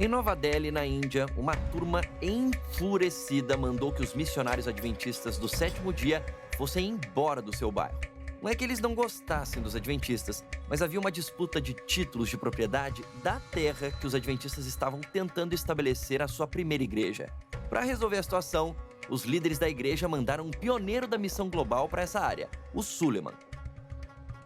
Em Nova Delhi, na Índia, uma turma enfurecida mandou que os missionários adventistas do sétimo dia fossem embora do seu bairro. Não é que eles não gostassem dos adventistas, mas havia uma disputa de títulos de propriedade da terra que os adventistas estavam tentando estabelecer a sua primeira igreja. Para resolver a situação, os líderes da igreja mandaram um pioneiro da missão global para essa área, o Suleiman.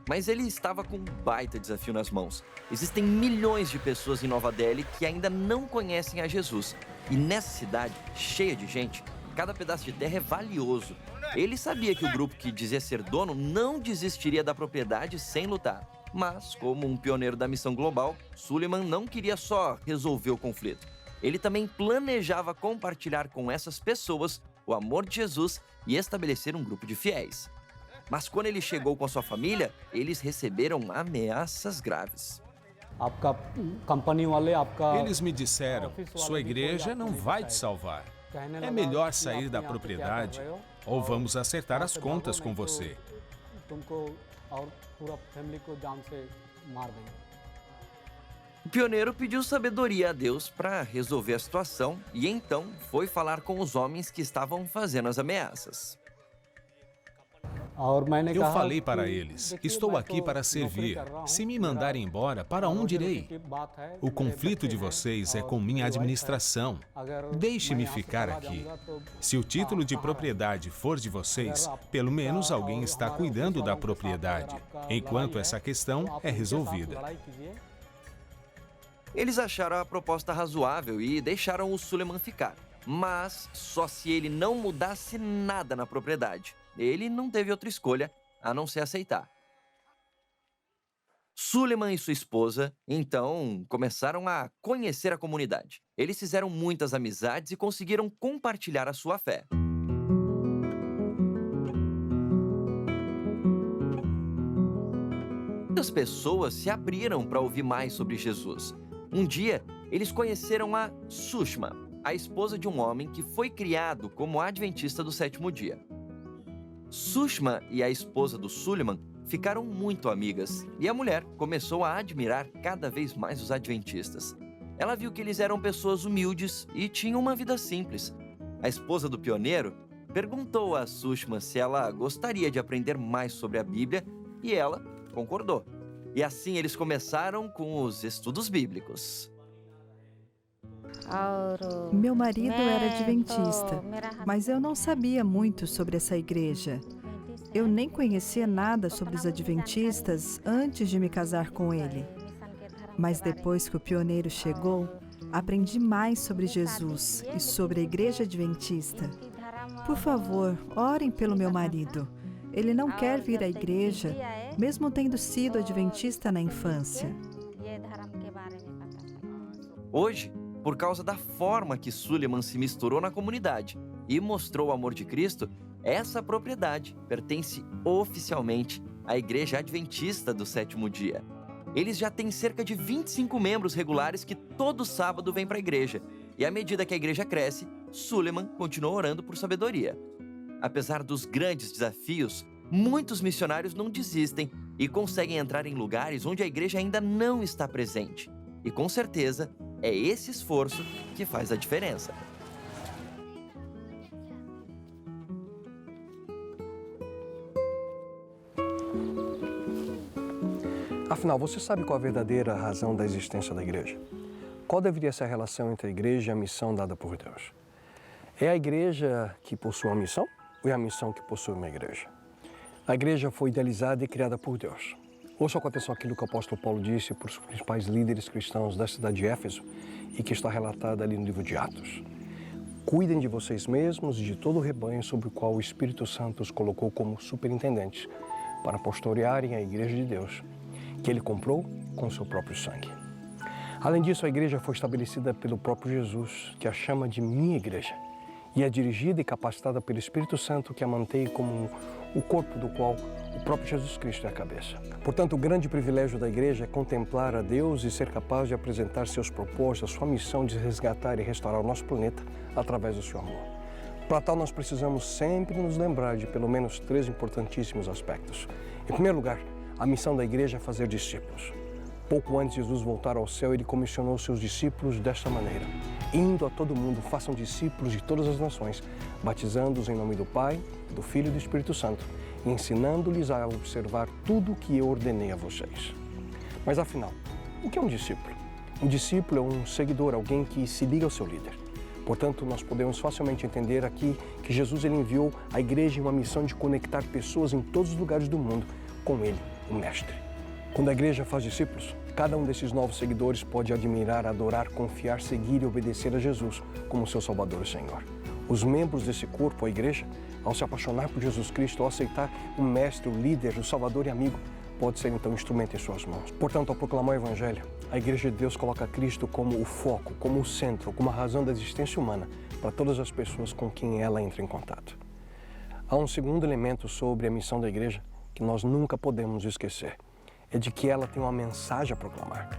Mas ele estava com um baita desafio nas mãos. Existem milhões de pessoas em Nova Delhi que ainda não conhecem a Jesus. E nessa cidade, cheia de gente, cada pedaço de terra é valioso. Ele sabia que o grupo que dizia ser dono não desistiria da propriedade sem lutar. Mas, como um pioneiro da missão global, Suleiman não queria só resolver o conflito. Ele também planejava compartilhar com essas pessoas o amor de Jesus e estabelecer um grupo de fiéis. Mas quando ele chegou com a sua família, eles receberam ameaças graves. Eles me disseram, sua igreja não vai te salvar. É melhor sair da propriedade ou vamos acertar as contas com você. O pioneiro pediu sabedoria a Deus para resolver a situação e então foi falar com os homens que estavam fazendo as ameaças. Eu falei para eles, estou aqui para servir. Se me mandarem embora, para onde irei? O conflito de vocês é com minha administração. Deixe-me ficar aqui. Se o título de propriedade for de vocês, pelo menos alguém está cuidando da propriedade, enquanto essa questão é resolvida. Eles acharam a proposta razoável e deixaram o Suleiman ficar. Mas só se ele não mudasse nada na propriedade. Ele não teve outra escolha a não ser aceitar. Suleiman e sua esposa, então, começaram a conhecer a comunidade. Eles fizeram muitas amizades e conseguiram compartilhar a sua fé. Muitas pessoas se abriram para ouvir mais sobre Jesus. Um dia, eles conheceram a Sushma, a esposa de um homem que foi criado como adventista do sétimo dia. Sushma e a esposa do Suleiman ficaram muito amigas e a mulher começou a admirar cada vez mais os adventistas. Ela viu que eles eram pessoas humildes e tinham uma vida simples. A esposa do pioneiro perguntou a Sushma se ela gostaria de aprender mais sobre a Bíblia e ela concordou. E assim eles começaram com os estudos bíblicos. Meu marido era adventista, mas eu não sabia muito sobre essa igreja. Eu nem conhecia nada sobre os adventistas antes de me casar com ele. Mas depois que o pioneiro chegou, aprendi mais sobre Jesus e sobre a igreja adventista. Por favor, orem pelo meu marido. Ele não quer vir à igreja, mesmo tendo sido adventista na infância. Hoje, por causa da forma que Suleiman se misturou na comunidade e mostrou o amor de Cristo, essa propriedade pertence oficialmente à Igreja Adventista do Sétimo Dia. Eles já têm cerca de 25 membros regulares que todo sábado vêm para a igreja. E à medida que a igreja cresce, Suleiman continua orando por sabedoria. Apesar dos grandes desafios, muitos missionários não desistem e conseguem entrar em lugares onde a igreja ainda não está presente. E com certeza, é esse esforço que faz a diferença. Afinal, você sabe qual a verdadeira razão da existência da igreja? Qual deveria ser a relação entre a igreja e a missão dada por Deus? É a igreja que possui uma missão ou é a missão que possui uma igreja? A igreja foi idealizada e criada por Deus. Ouça com atenção aquilo que o apóstolo Paulo disse para os principais líderes cristãos da cidade de Éfeso e que está relatado ali no livro de Atos. Cuidem de vocês mesmos e de todo o rebanho sobre o qual o Espírito Santo os colocou como superintendentes para pastorearem a igreja de Deus, que ele comprou com seu próprio sangue. Além disso, a igreja foi estabelecida pelo próprio Jesus, que a chama de minha igreja, e é dirigida e capacitada pelo Espírito Santo, que a mantém como o corpo do qual o próprio Jesus Cristo é a cabeça. Portanto, o grande privilégio da igreja é contemplar a Deus e ser capaz de apresentar seus propósitos, a sua missão de resgatar e restaurar o nosso planeta através do seu amor. Para tal, nós precisamos sempre nos lembrar de pelo menos 3 importantíssimos aspectos. Em primeiro lugar, a missão da igreja é fazer discípulos. Pouco antes de Jesus voltar ao céu, ele comissionou seus discípulos desta maneira: indo a todo mundo, façam discípulos de todas as nações, batizando-os em nome do Pai, do Filho e do Espírito Santo, e ensinando-lhes a observar tudo o que eu ordenei a vocês. Mas afinal, o que é um discípulo? Um discípulo é um seguidor, alguém que se liga ao seu líder. Portanto, nós podemos facilmente entender aqui que Jesus ele enviou a igreja em uma missão de conectar pessoas em todos os lugares do mundo com ele, o Mestre. Quando a igreja faz discípulos, cada um desses novos seguidores pode admirar, adorar, confiar, seguir e obedecer a Jesus como seu Salvador e Senhor. Os membros desse corpo, a igreja, ao se apaixonar por Jesus Cristo, ao aceitar o Mestre, o líder, o Salvador e amigo, pode ser então instrumento em suas mãos. Portanto, ao proclamar o Evangelho, a Igreja de Deus coloca Cristo como o foco, como o centro, como a razão da existência humana para todas as pessoas com quem ela entra em contato. Há um segundo elemento sobre a missão da igreja que nós nunca podemos esquecer. É de que ela tem uma mensagem a proclamar.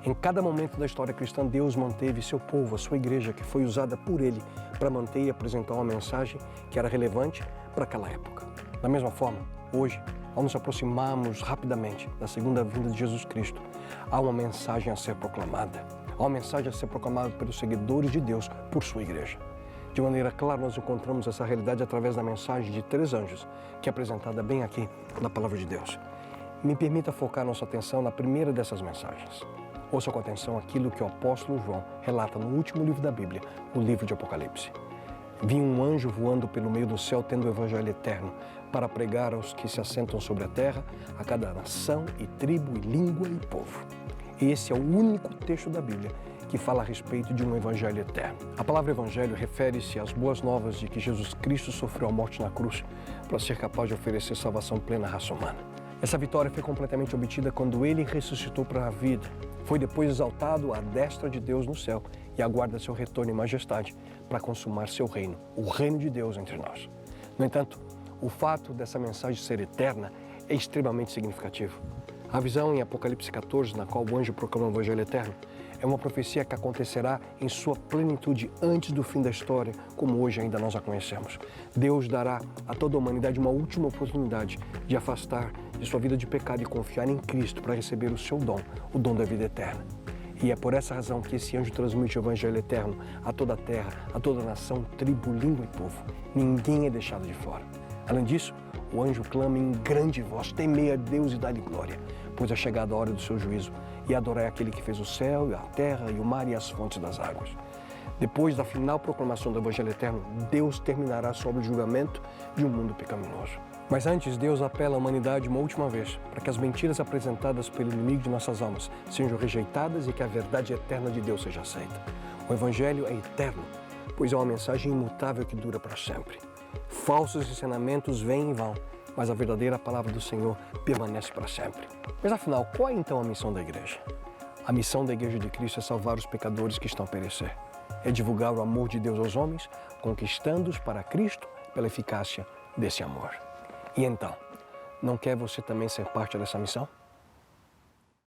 Em cada momento da história cristã, Deus manteve seu povo, a sua igreja, que foi usada por ele para manter e apresentar uma mensagem que era relevante para aquela época. Da mesma forma, hoje, ao nos aproximarmos rapidamente da segunda vinda de Jesus Cristo, há uma mensagem a ser proclamada. Há uma mensagem a ser proclamada pelos seguidores de Deus por sua igreja. De maneira clara, nós encontramos essa realidade através da mensagem de 3 anjos, que é apresentada bem aqui na Palavra de Deus. Me permita focar nossa atenção na primeira dessas mensagens. Ouça com atenção aquilo que o apóstolo João relata no último livro da Bíblia, no livro de Apocalipse. Vi um anjo voando pelo meio do céu, tendo o evangelho eterno, para pregar aos que se assentam sobre a terra, a cada nação e tribo e língua e povo. Esse é o único texto da Bíblia que fala a respeito de um evangelho eterno. A palavra evangelho refere-se às boas novas de que Jesus Cristo sofreu a morte na cruz para ser capaz de oferecer salvação plena à raça humana. Essa vitória foi completamente obtida quando ele ressuscitou para a vida. Foi depois exaltado à destra de Deus no céu e aguarda seu retorno em majestade para consumar seu reino, o reino de Deus entre nós. No entanto, o fato dessa mensagem ser eterna é extremamente significativo. A visão em Apocalipse 14, na qual o anjo proclama o evangelho eterno, é uma profecia que acontecerá em sua plenitude antes do fim da história, como hoje ainda nós a conhecemos. Deus dará a toda a humanidade uma última oportunidade de afastar de sua vida de pecado e confiar em Cristo para receber o seu dom, o dom da vida eterna. E é por essa razão que esse anjo transmite o evangelho eterno a toda a terra, a toda a nação, tribo, língua e povo. Ninguém é deixado de fora. Além disso, o anjo clama em grande voz: temei a Deus e dá-lhe glória, pois é chegada a hora do seu juízo, e adorai aquele que fez o céu, e a terra, e o mar e as fontes das águas. Depois da final proclamação do evangelho eterno, Deus terminará sobre o julgamento de um mundo pecaminoso. Mas antes, Deus apela à humanidade uma última vez, para que as mentiras apresentadas pelo inimigo de nossas almas sejam rejeitadas e que a verdade eterna de Deus seja aceita. O evangelho é eterno, pois é uma mensagem imutável que dura para sempre. Falsos ensinamentos vêm e vão, mas a verdadeira palavra do Senhor permanece para sempre. Mas afinal, qual é então a missão da igreja? A missão da Igreja de Cristo é salvar os pecadores que estão a perecer. É divulgar o amor de Deus aos homens, conquistando-os para Cristo pela eficácia desse amor. E então, não quer você também ser parte dessa missão?